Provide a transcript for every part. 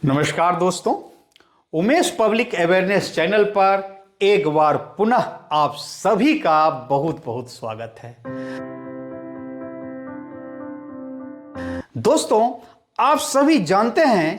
नमस्कार दोस्तों, Umesh public awareness channel पर एक बार पुनः आप सभी का बहुत बहुत स्वागत है। दोस्तों, आप सभी जानते हैं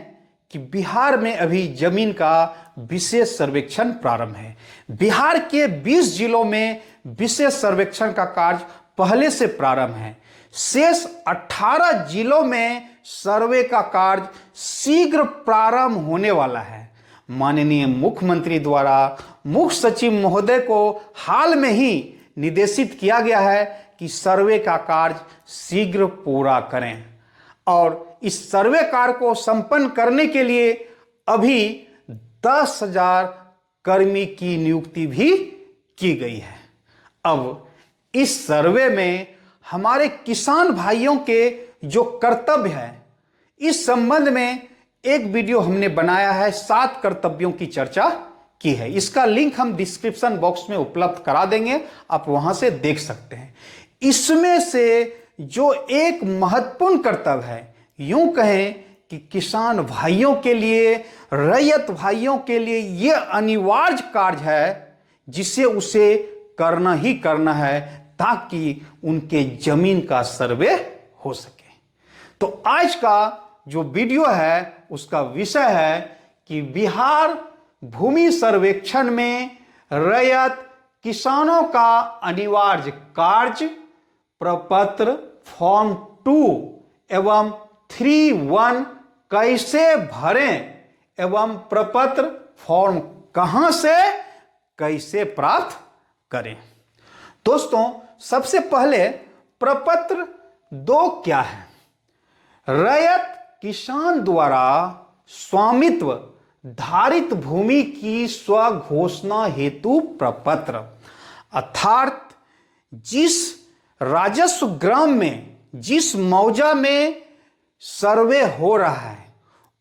कि बिहार में अभी जमीन का विशेष सर्वेक्षण प्रारंभ है। बिहार के 20 जिलों में विशेष सर्वेक्षण का कार्य पहले से प्रारंभ है। शेष 18 जिलों में सर्वे का कार्य शीघ्र प्रारंभ होने वाला है। माननीय मुख्यमंत्री द्वारा मुख्य सचिव महोदय को हाल में ही निर्देशित किया गया है कि सर्वे का कार्य शीघ्र पूरा करें और इस सर्वे कार्य को संपन्न करने के लिए अभी 10,000 कर्मी की नियुक्ति भी की गई है। अब इस सर्वे में हमारे किसान भाइयों के जो कर्तव्य है, इस संबंध में एक वीडियो हमने बनाया है। 7 कर्तव्यों की चर्चा की है। इसका लिंक हम डिस्क्रिप्शन बॉक्स में उपलब्ध करा देंगे, आप वहां से देख सकते हैं। इसमें से जो एक महत्वपूर्ण कर्तव्य है, यूं कहें कि किसान भाइयों के लिए, रैयत भाइयों के लिए यह अनिवार्य कार्य है जिसे उसे करना ही करना है ताकि उनके जमीन का सर्वे हो सके। तो आज का जो वीडियो है उसका विषय है कि बिहार भूमि सर्वेक्षण में रैयत किसानों का अनिवार्य कार्य प्रपत्र फॉर्म 2 एवं 3(1) कैसे भरें एवं प्रपत्र फॉर्म कहां से कैसे प्राप्त करें। दोस्तों, सबसे पहले प्रपत्र 2 क्या है? रैयत किसान द्वारा स्वामित्व धारित भूमि की स्वघोषणा हेतु प्रपत्र, अर्थात जिस राजस्व ग्राम में, जिस मौजा में सर्वे हो रहा है,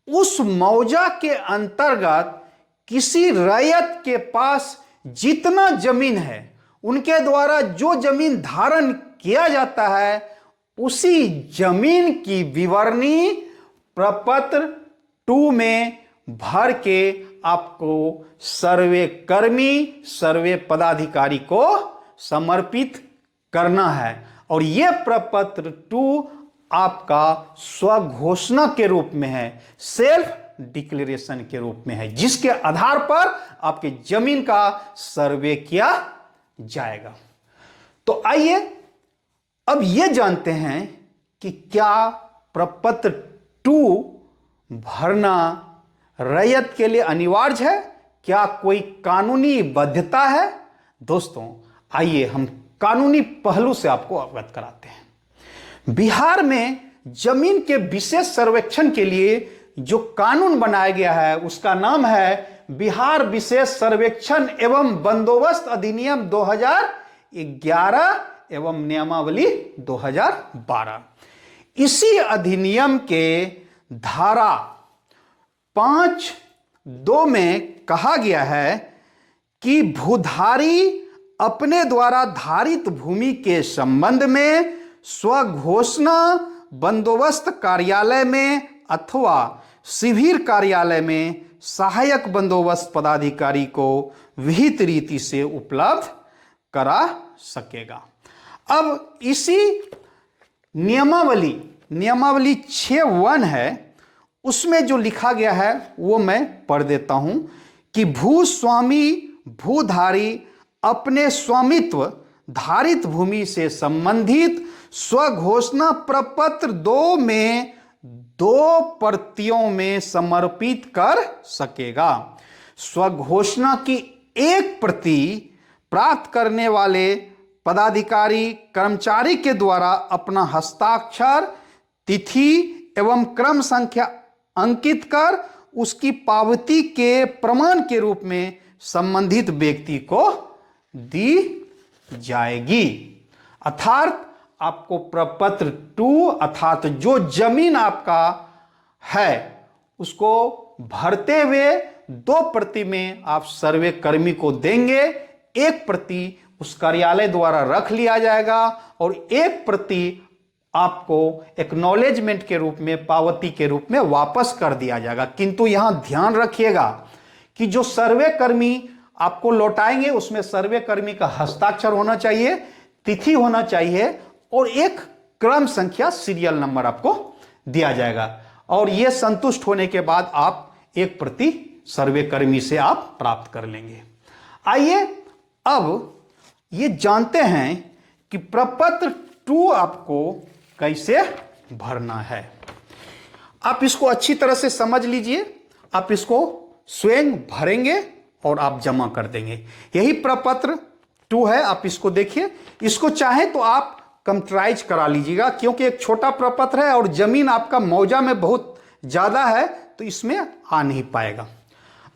उस मौजा के अंतर्गत किसी रैयत के पास जितना जमीन है, उनके द्वारा जो जमीन धारण किया जाता है, उसी जमीन की विवरणी प्रपत्र 2 में भर के आपको सर्वे कर्मी, सर्वे पदाधिकारी को समर्पित करना है। और यह प्रपत्र 2 आपका स्वघोषणा के रूप में है, सेल्फ डिक्लेरेशन के रूप में है, जिसके आधार पर आपके जमीन का सर्वे किया जाएगा। तो आइए अब यह जानते हैं कि क्या प्रपत्र 2 भरना रैयत के लिए अनिवार्य है, क्या कोई कानूनी बाध्यता है। दोस्तों, आइए हम कानूनी पहलू से आपको अवगत कराते हैं। बिहार में जमीन के विशेष सर्वेक्षण के लिए जो कानून बनाया गया है उसका नाम है बिहार विशेष सर्वेक्षण एवं बंदोबस्त अधिनियम 2011 एवं नियमावली 2012। इसी अधिनियम के धारा 5(2) में कहा गया है कि भूधारी अपने द्वारा धारित भूमि के संबंध में स्वघोषणा बंदोबस्त कार्यालय में अथवा शिविर कार्यालय में सहायक बंदोबस्त पदाधिकारी को विहित रीति से उपलब्ध करा सकेगा। अब इसी नियमावली 6(1) है, उसमें जो लिखा गया है वो मैं पढ़ देता हूं कि भूस्वामी भूधारी अपने स्वामित्व धारित भूमि से संबंधित स्वघोषणा प्रपत्र 2 में 2 प्रतियों में समर्पित कर सकेगा। स्वघोषणा की एक प्रति प्राप्त करने वाले पदाधिकारी कर्मचारी के द्वारा अपना हस्ताक्षर, तिथि एवं क्रम संख्या अंकित कर उसकी पावती के प्रमाण के रूप में संबंधित व्यक्ति को दी जाएगी। अर्थात आपको प्रपत्र 2 अर्थात जो जमीन आपका है उसको भरते हुए 2 प्रति में आप सर्वे कर्मी को देंगे। एक प्रति उस कार्यालय द्वारा रख लिया जाएगा और एक प्रति आपको एक्नॉलेजमेंट के रूप में, पावती के रूप में वापस कर दिया जाएगा। किंतु यहां ध्यान रखिएगा कि जो सर्वे कर्मी आपको लौटाएंगे उसमें सर्वे कर्मी का हस्ताक्षर होना चाहिए, तिथि होना चाहिए और एक क्रम संख्या सीरियल नंबर आपको दिया जाएगा। और यह संतुष्ट होने के बाद आप एक प्रति सर्वे कर्मी से आप प्राप्त कर लेंगे। आइए अब ये जानते हैं कि प्रपत्र 2 आपको कैसे भरना है। आप इसको अच्छी तरह से समझ लीजिए, आप इसको स्वयं भरेंगे और आप जमा कर देंगे। यही प्रपत्र 2 है, आप इसको देखिए। इसको चाहे तो आप कंप्यूटराइज करा लीजिएगा, क्योंकि एक छोटा प्रपत्र है और जमीन आपका मौजा में बहुत ज्यादा है तो इसमें आ नहीं पाएगा।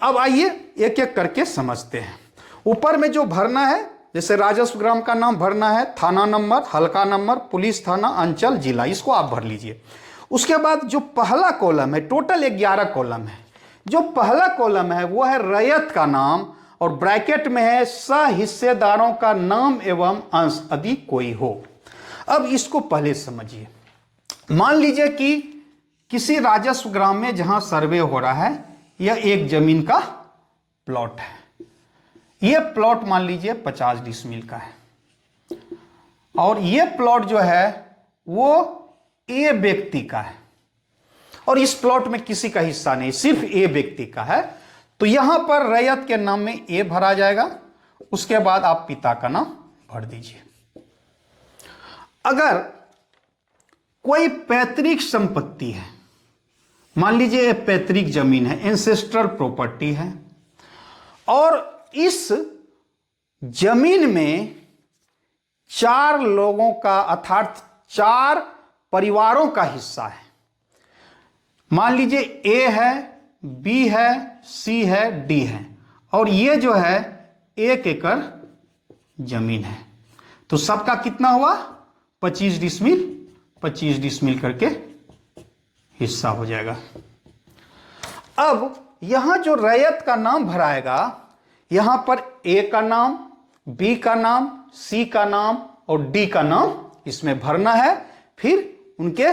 अब आइए एक एक करके समझते हैं। ऊपर में जो भरना है, जैसे राजस्व ग्राम का नाम भरना है, थाना नंबर, हल्का नंबर, पुलिस थाना, अंचल, जिला, इसको आप भर लीजिए। उसके बाद जो पहला कॉलम है, टोटल 11 कॉलम है। जो पहला कॉलम है वो है रैयत का नाम और ब्रैकेट में है सह हिस्सेदारों का नाम एवं अंश यदि कोई हो। अब इसको पहले समझिए। मान लीजिए कि किसी राजस्व ग्राम में जहां सर्वे हो रहा है, यह एक जमीन का प्लॉट है। यह प्लॉट मान लीजिए 50 डिसमिल का है और यह प्लॉट जो है वो ए व्यक्ति का है और इस प्लॉट में किसी का हिस्सा नहीं, सिर्फ ए व्यक्ति का है। तो यहां पर रैयत के नाम में ए भरा जाएगा। उसके बाद आप पिता का नाम भर दीजिए। अगर कोई पैतृक संपत्ति है, मान लीजिए ये पैतृक जमीन है, एंसेस्ट्रल प्रॉपर्टी है और इस जमीन में 4 लोगों का अर्थात 4 परिवारों का हिस्सा है। मान लीजिए ए है, बी है, सी है, डी है और ये जो है 1 एकड़ जमीन है। तो सबका कितना हुआ? 25 डिसमिल, 25 डिसमिल करके हिस्सा हो जाएगा। अब यहां जो रैयत का नाम भराएगा, यहां पर ए का नाम, बी का नाम, सी का नाम और डी का नाम इसमें भरना है। फिर उनके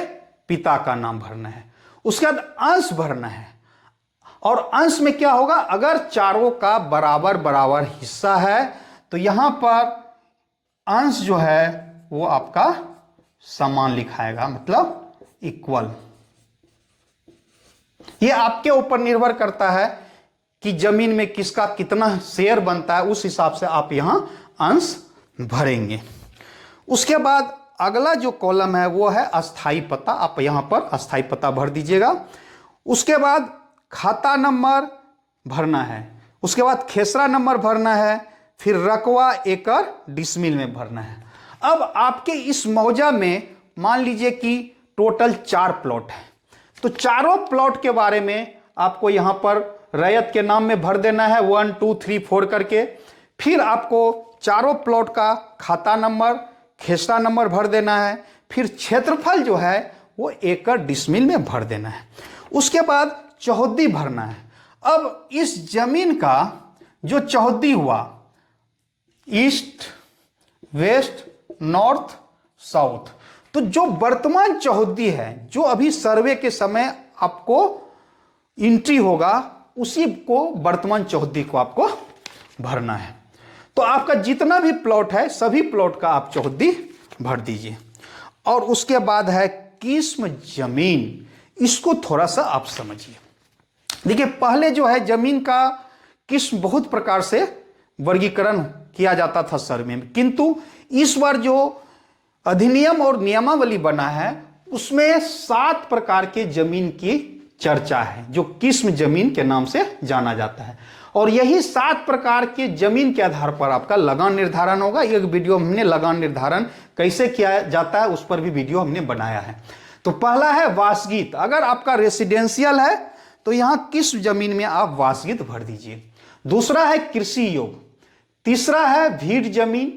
पिता का नाम भरना है। उसके बाद अंश भरना है और अंश में क्या होगा? अगर चारों का बराबर बराबर हिस्सा है तो यहां पर अंश जो है वो आपका समान लिखाएगा, मतलब इक्वल। ये आपके ऊपर निर्भर करता है कि जमीन में किसका कितना शेयर बनता है, उस हिसाब से आप यहां अंश भरेंगे। उसके बाद अगला जो कॉलम है वो है अस्थाई पता। आप यहां पर अस्थाई पता भर दीजिएगा। उसके बाद खाता नंबर भरना है, उसके बाद खेसरा नंबर भरना है, फिर रकवा, एकड़, डिसमिल में भरना है। अब आपके इस मौजा में मान लीजिए कि टोटल 4 प्लॉट है, तो चारों प्लॉट के बारे में आपको यहां पर रैयत के नाम में भर देना है 1 2 3 4 करके। फिर आपको चारों प्लॉट का खाता नंबर, खेसरा नंबर भर देना है। फिर क्षेत्रफल जो है वो एकड़, डिसमिल में भर देना है। उसके बाद चौहद्दी भरना है। अब इस जमीन का जो चौहद्दी हुआ, ईस्ट, वेस्ट, नॉर्थ, साउथ, तो जो वर्तमान चौहद्दी है, जो अभी सर्वे के समय आपको एंट्री होगा, उसी को वर्तमान चौहद्दी को आपको भरना है। तो आपका जितना भी प्लॉट है सभी प्लॉट का आप चौहद्दी भर दीजिए। और उसके बाद है किस्म जमीन। इसको थोड़ा सा आप समझिए। देखिए, पहले जो है जमीन का किस्म बहुत प्रकार से वर्गीकरण किया जाता था सर्वे में, किंतु इस बार जो अधिनियम और नियमावली बना है उसमें 7 प्रकार के जमीन की चर्चा है, जो किस्म जमीन के नाम से जाना जाता है। और यही 7 प्रकार के जमीन के आधार पर आपका लगान निर्धारण होगा। एक वीडियो हमने लगान निर्धारण कैसे किया जाता है उस पर भी वीडियो हमने बनाया है। तो पहला है वासगीत। अगर आपका रेसिडेंशियल है तो यहां किस जमीन में आप वासगीत भर दीजिए। दूसरा है कृषि योग। तीसरा है भीड़ जमीन।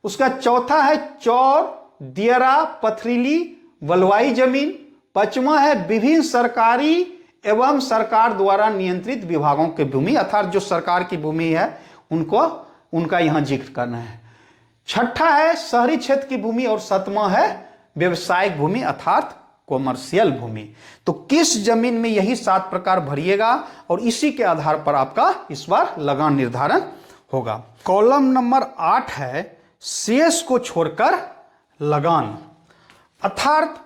उसका चौथा है चौर, दियरा, पथरीली, वलवाई जमीन। पांचवा है विभिन्न सरकारी एवं सरकार द्वारा नियंत्रित विभागों की भूमि, अर्थात जो सरकार की भूमि है उनका यहां जिक्र करना है। छठा है शहरी क्षेत्र की भूमि और 7वां है व्यवसायिक भूमि अर्थात कॉमर्शियल भूमि। तो किस जमीन में यही 7 प्रकार भरिएगा और इसी के आधार पर आपका इस बार लगान निर्धारण होगा। कॉलम नंबर 8 है शेष को छोड़कर लगान, अर्थात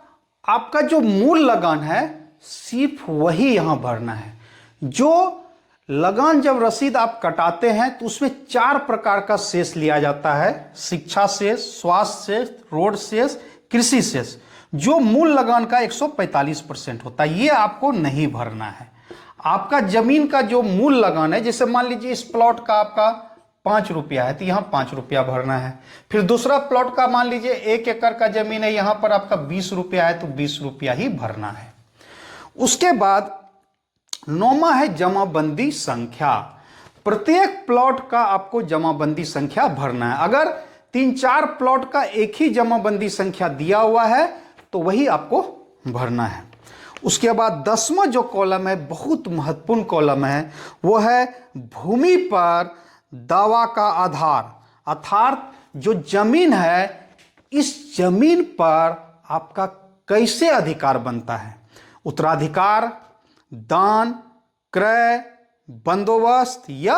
आपका जो मूल लगान है सिर्फ वही यहां भरना है। जो लगान जब रसीद आप कटाते हैं तो उसमें 4 प्रकार का शेष लिया जाता है, शिक्षा शेष, स्वास्थ्य शेष, रोड शेष, कृषि शेष, जो मूल लगान का 145% होता है। ये आपको नहीं भरना है। आपका जमीन का जो मूल लगान है, जैसे मान लीजिए इस प्लॉट का आपका 5 रुपया है तो यहां 5 रुपया भरना है। फिर दूसरा प्लॉट का मान लीजिए 1 एकड़ का जमीन है, यहां पर आपका 20 रुपया है तो 20 रुपया ही भरना है। उसके बाद 9वां है जमाबंदी संख्या। प्रत्येक प्लॉट का आपको जमाबंदी संख्या भरना है। अगर 3-4 प्लॉट का एक ही जमाबंदी संख्या दिया हुआ है तो वही आपको भरना है। उसके बाद 10वां जो कॉलम है बहुत महत्वपूर्ण कॉलम है, वो है भूमि पर दावा का आधार, अर्थात जो जमीन है इस जमीन पर आपका कैसे अधिकार बनता है। उत्तराधिकार, दान, क्रय, बंदोबस्त या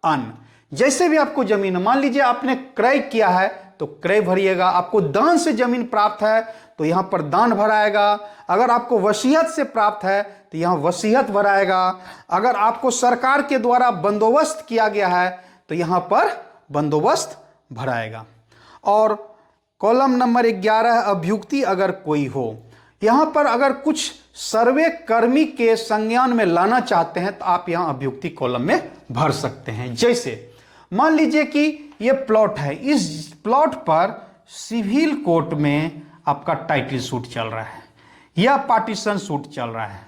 अन्य। जैसे भी आपको जमीन, मान लीजिए आपने क्रय किया है तो क्रय भरिएगा, आपको दान से जमीन प्राप्त है तो यहां पर दान भराएगा, अगर आपको वसीयत से प्राप्त है तो यहां वसीयत भराएगा, अगर आपको सरकार के द्वारा बंदोबस्त किया गया है तो यहां पर बंदोबस्त भराएगा। और कॉलम नंबर 11 अभियुक्ति अगर कोई हो, यहां पर अगर कुछ सर्वे कर्मी के संज्ञान में लाना चाहते हैं तो आप यहां अभियुक्ति कॉलम में भर सकते हैं। जैसे मान लीजिए कि यह प्लॉट है, इस प्लॉट पर सिविल कोर्ट में आपका टाइटल सूट चल रहा है या पार्टीशन सूट चल रहा है,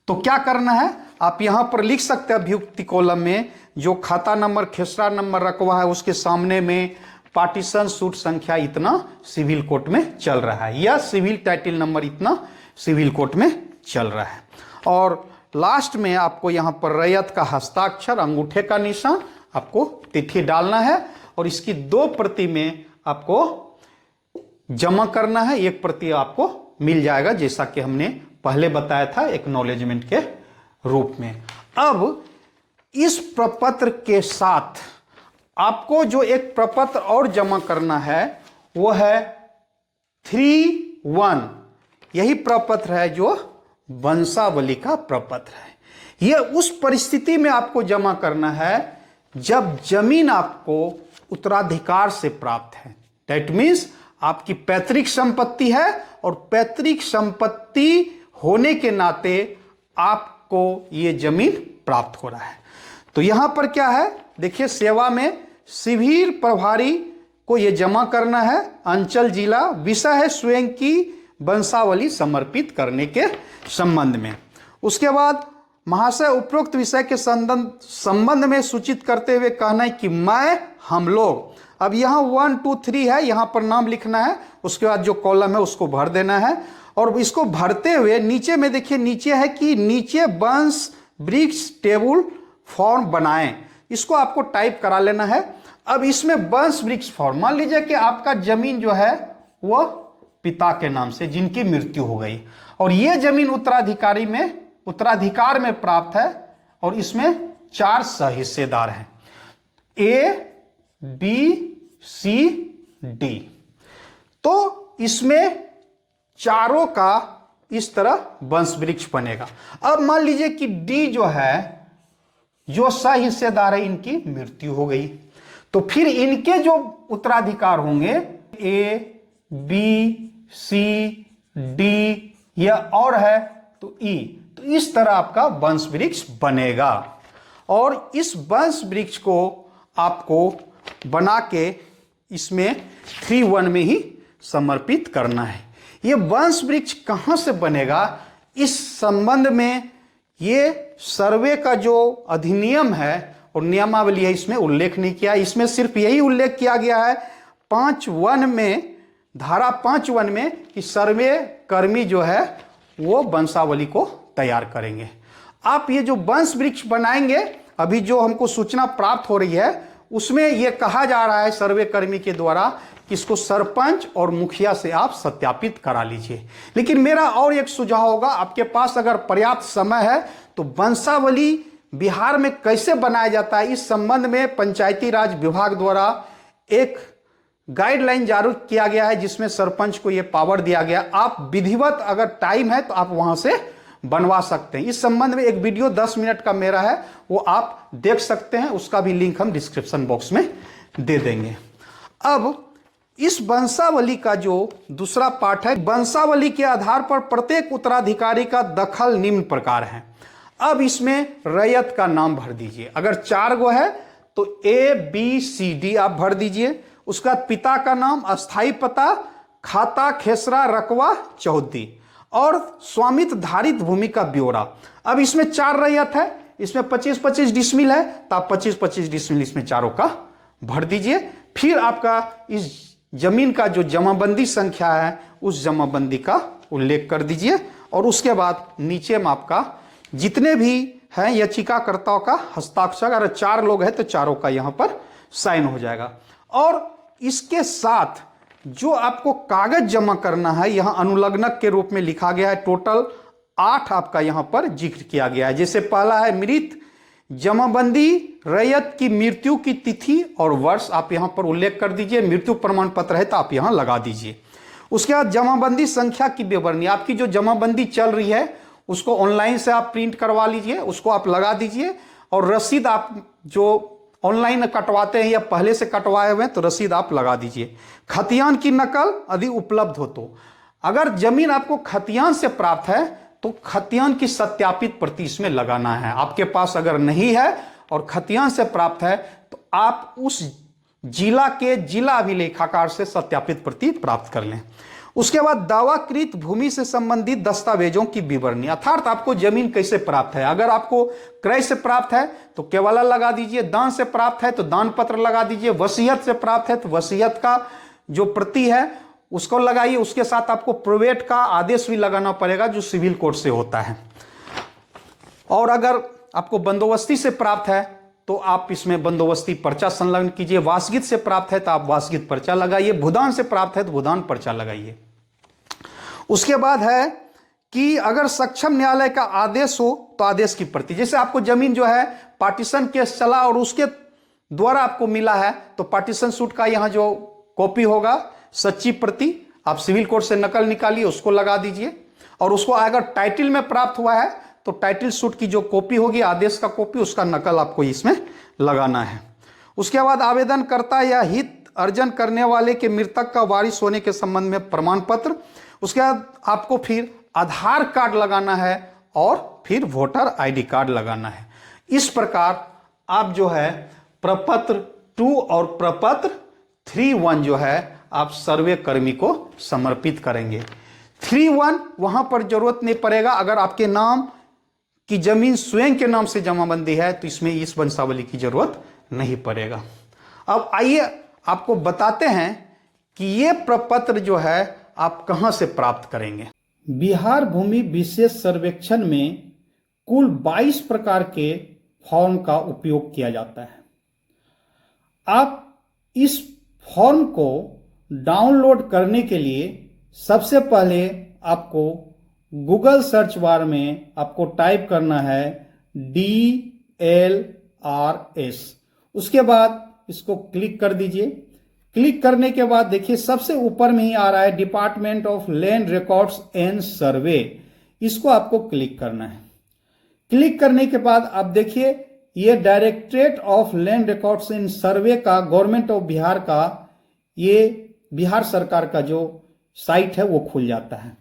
तो क्या करना है, आप यहां पर लिख सकते हैं अभियुक्ति कॉलम में जो खाता नंबर, खेसरा नंबर रखवा है उसके सामने में पार्टीशन सूट संख्या इतना सिविल कोर्ट में चल रहा है या सिविल टाइटल नंबर इतना सिविल कोर्ट में चल रहा है। और लास्ट में आपको यहां पर रैयत का हस्ताक्षर, अंगूठे का निशान, आपको तिथि डालना है और इसकी 2 प्रति में आपको जमा करना है, 1 प्रति आपको मिल जाएगा जैसा कि हमने पहले बताया था एक्नॉलेजमेंट के रूप में। अब इस प्रपत्र के साथ आपको जो एक प्रपत्र और जमा करना है वो है 3-1। यही प्रपत्र है जो वंशावली का प्रपत्र है। यह उस परिस्थिति में आपको जमा करना है जब जमीन आपको उत्तराधिकार से प्राप्त है। दैट मीन्स आपकी पैतृक संपत्ति है और पैतृक संपत्ति होने के नाते आपको यह जमीन प्राप्त हो रहा है। तो यहां पर क्या है, देखिए सेवा में सिविल प्रभारी को यह जमा करना है, अंचल जिला, विषय है स्वयं की वंशावली समर्पित करने के संबंध में। उसके बाद महाशय उपरोक्त विषय के संबंध में सूचित करते हुए कहना है कि मैं, हम लोग, अब यहाँ 1, 2, 3 है, यहाँ पर नाम लिखना है, उसके बाद जो कॉलम है उसको भर देना है। और इसको भरते हुए नीचे में देखिए, नीचे है कि नीचे वंश वृक्ष टेबल फॉर्म बनाएं, इसको आपको टाइप करा लेना है। अब इसमें वंश वृक्ष फॉर्म, मान लीजिए कि आपका जमीन जो है वो पिता के नाम से जिनकी मृत्यु हो गई और ये जमीन उत्तराधिकार में प्राप्त है और इसमें 4 सहिस्सेदार हैं, A, B, C, D। तो इसमें चारों का इस तरह वंश वृक्ष बनेगा। अब मान लीजिए कि D जो है, जो सहिस्सेदार है, इनकी मृत्यु हो गई, तो फिर इनके जो उत्तराधिकार होंगे A, B, C, D या और है तो E। तो इस तरह आपका वंश वृक्ष बनेगा और इस वंश वृक्ष को आपको बना के इसमें 3-1 में ही समर्पित करना है। ये वंश वृक्ष कहाँ से बनेगा, इस संबंध में ये सर्वे का जो अधिनियम है और नियमावली है इसमें उल्लेख नहीं किया। इसमें सिर्फ यही उल्लेख किया गया है 5-1 में, धारा 5-1 में, कि सर्वे कर्मी जो है वो वंशावली को तैयार करेंगे। आप ये जो वंश वृक्ष बनाएंगे, अभी जो हमको सूचना प्राप्त हो रही है उसमें यह कहा जा रहा है सर्वे कर्मी के द्वारा कि इसको सरपंच और मुखिया से आप सत्यापित करा लीजिए। लेकिन मेरा और एक सुझाव होगा, आपके पास अगर पर्याप्त समय है तो वंशावली बिहार में कैसे बनाया जाता है, इस संबंध में पंचायती राज विभाग द्वारा एक गाइडलाइन जारी किया गया है, जिसमें सरपंच को यह पावर दिया गया। आप विधिवत अगर टाइम है तो आप वहां से बनवा सकते हैं। इस संबंध में एक वीडियो 10 मिनट का मेरा है, वो आप देख सकते हैं, उसका भी लिंक हम डिस्क्रिप्शन बॉक्स में दे देंगे। अब इस वंशावली का जो दूसरा पार्ट है, वंशावली के आधार पर प्रत्येक उत्तराधिकारी का दखल निम्न प्रकार है। अब इसमें रैयत का नाम भर दीजिए। अगर 4 गो है तो ABCD आप भर दीजिए। उसका पिता का नाम, अस्थाई पता, खाता, खेसरा, रकवा, चौहद्दी और स्वामित्व धारित भूमि का ब्यौरा। अब इसमें 4 रैयत है, इसमें 25-25 डिसमिल है, तो आप 25-25 डिसमिल इसमें चारों का भर दीजिए। फिर आपका इस जमीन का जो जमाबंदी संख्या है उस जमाबंदी का उल्लेख कर दीजिए और उसके बाद नीचे में आपका जितने भी हैं याचिकाकर्ताओं का हस्ताक्षर, अगर 4 लोग हैं तो चारों का यहां पर साइन हो जाएगा। और इसके साथ जो आपको कागज जमा करना है, यहां अनुलग्नक के रूप में लिखा गया है। टोटल 8 आपका यहां पर जिक्र किया गया है। जैसे पहला है मृत, जमाबंदी, रैयत की मृत्यु की तिथि और वर्ष आप यहां पर उल्लेख कर दीजिए। मृत्यु प्रमाण पत्र है तो आप यहां लगा दीजिए। उसके बाद जमाबंदी संख्या की विवरणी, आपकी जो जमाबंदी चल रही है उसको ऑनलाइन से आप प्रिंट करवा लीजिए, उसको आप लगा दीजिए। और रसीद आप जो ऑनलाइन कटवाते हैं या पहले से कटवाए हुए हैं तो रसीद आप लगा दीजिए। खतियान की नकल यदि उपलब्ध हो तो, अगर जमीन आपको खतियान से प्राप्त है तो खतियान की सत्यापित प्रति इसमें लगाना है। आपके पास अगर नहीं है और खतियान से प्राप्त है तो आप उस जिला के जिला अभिलेखाकार से सत्यापित प्रति प्राप्त कर लें। उसके बाद दावाकृत भूमि से संबंधित दस्तावेजों की विवरणी, अर्थात आपको जमीन कैसे प्राप्त है। अगर आपको क्रय से प्राप्त है तो केवला लगा दीजिए, दान से प्राप्त है तो दान पत्र लगा दीजिए, वसीयत से प्राप्त है तो वसीयत का जो प्रति है उसको लगाइए। उसके साथ आपको प्रोवेट का आदेश भी लगाना पड़ेगा जो सिविल कोर्ट से होता है। और अगर आपको बंदोबस्ती से प्राप्त है तो आप इसमें बंदोबस्ती पर्चा संलग्न कीजिए। वासगित से प्राप्त है तो आप वासगित पर्चा लगाइए। भूदान से प्राप्त है तो भूदान पर्चा लगाइए। उसके बाद है कि अगर सक्षम न्यायालय का आदेश हो तो आदेश की प्रति, जैसे आपको जमीन जो है पार्टीशन केस चला और उसके द्वारा आपको मिला है तो पार्टीशन सूट का यहां जो कॉपी होगा, सच्ची प्रति, आप सिविल कोर्ट से नकल निकालिए, उसको लगा दीजिए। और उसको अगर टाइटल में प्राप्त हुआ है तो टाइटल सूट की जो कॉपी होगी, आदेश का कॉपी, उसका नकल आपको इसमें लगाना है। उसके बाद आवेदनकर्ता या हित अर्जन करने वाले के मृतक का वारिस होने के संबंध में प्रमाण पत्र। उसके बाद आपको फिर आधार कार्ड लगाना है और फिर वोटर आईडी कार्ड लगाना है। इस प्रकार आप जो है प्रपत्र 2 और प्रपत्र 3-1 जो है आप सर्वे कर्मी को समर्पित करेंगे। 3-1 वहां पर जरूरत नहीं पड़ेगा। अगर आपके नाम की जमीन स्वयं के नाम से जमाबंदी है तो इसमें इस वंशावली की जरूरत नहीं पड़ेगा। अब आइए आपको बताते हैं कि ये प्रपत्र जो है आप कहां से प्राप्त करेंगे। बिहार भूमि विशेष सर्वेक्षण में कुल 22 प्रकार के फॉर्म का उपयोग किया जाता है। आप इस फॉर्म को डाउनलोड करने के लिए सबसे पहले आपको गूगल सर्च बार में आपको टाइप करना है DLRS। उसके बाद इसको क्लिक कर दीजिए। क्लिक करने के बाद देखिए सबसे ऊपर में ही आ रहा है department of land records and सर्वे, इसको आपको क्लिक करना है। क्लिक करने के बाद आप देखिए ये directorate of land records and सर्वे का, गवर्नमेंट ऑफ बिहार का, ये बिहार सरकार का जो साइट है वो खुल जाता है।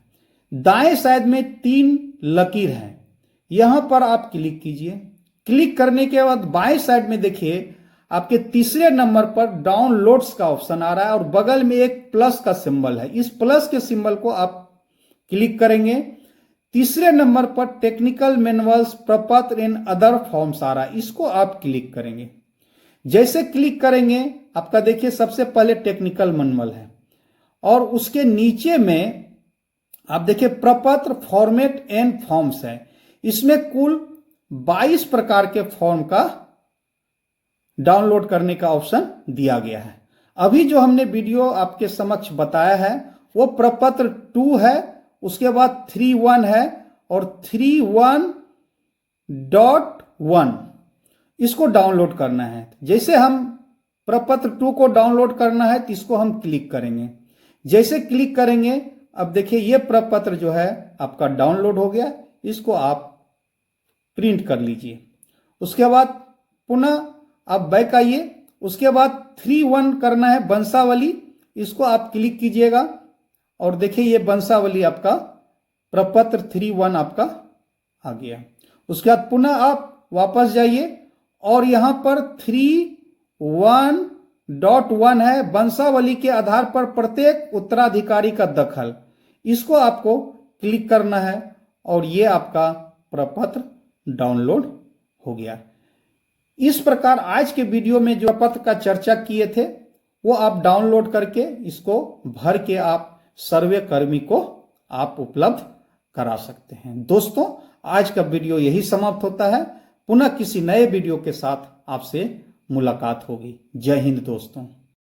दाएं साइड में 3 लकीर है, यहां पर आप क्लिक कीजिए। क्लिक करने के बाद बाएं साइड में देखिए आपके तीसरे नंबर पर डाउनलोड्स का ऑप्शन आ रहा है और बगल में एक प्लस का सिंबल है। इस प्लस के सिंबल को आप क्लिक करेंगे। तीसरे नंबर पर टेक्निकल मैनुअल्स, प्रपत्र इन अदर फॉर्म्स आ रहा है, इसको आप क्लिक करेंगे। जैसे क्लिक करेंगे आपका देखिए सबसे पहले टेक्निकल मैनुअल है और उसके नीचे में आप देखिए प्रपत्र फॉर्मेट एंड फॉर्म्स है। इसमें कुल 22 प्रकार के फॉर्म का डाउनलोड करने का ऑप्शन दिया गया है। अभी जो हमने वीडियो आपके समक्ष बताया है वो प्रपत्र 2 है, उसके बाद 3.1 है और 3.1.1 इसको डाउनलोड करना है। जैसे हम प्रपत्र 2 को डाउनलोड करना है तो इसको हम क्लिक करेंगे। जैसे क्लिक करेंगे, अब देखिए ये प्रपत्र जो है आपका डाउनलोड हो गया, इसको आप प्रिंट कर लीजिए। उसके बाद पुनः आप बैक आइए, उसके बाद 3.1 करना है वंशावली, इसको आप क्लिक कीजिएगा और देखिए ये वंशावली आपका प्रपत्र 3.1 आपका आ गया। उसके बाद पुनः आप वापस जाइए और यहां पर 3.1.1 है, वंशावली के आधार पर प्रत्येक उत्तराधिकारी का दखल, इसको आपको क्लिक करना है और ये आपका प्रपत्र डाउनलोड हो गया। इस प्रकार आज के वीडियो में जो प्रपत्र का चर्चा किए थे वो आप डाउनलोड करके इसको भर के आप सर्वे कर्मी को आप उपलब्ध करा सकते हैं। दोस्तों, आज का वीडियो यही समाप्त होता है। पुनः किसी नए वीडियो के साथ आपसे मुलाकात होगी। जय हिंद दोस्तों।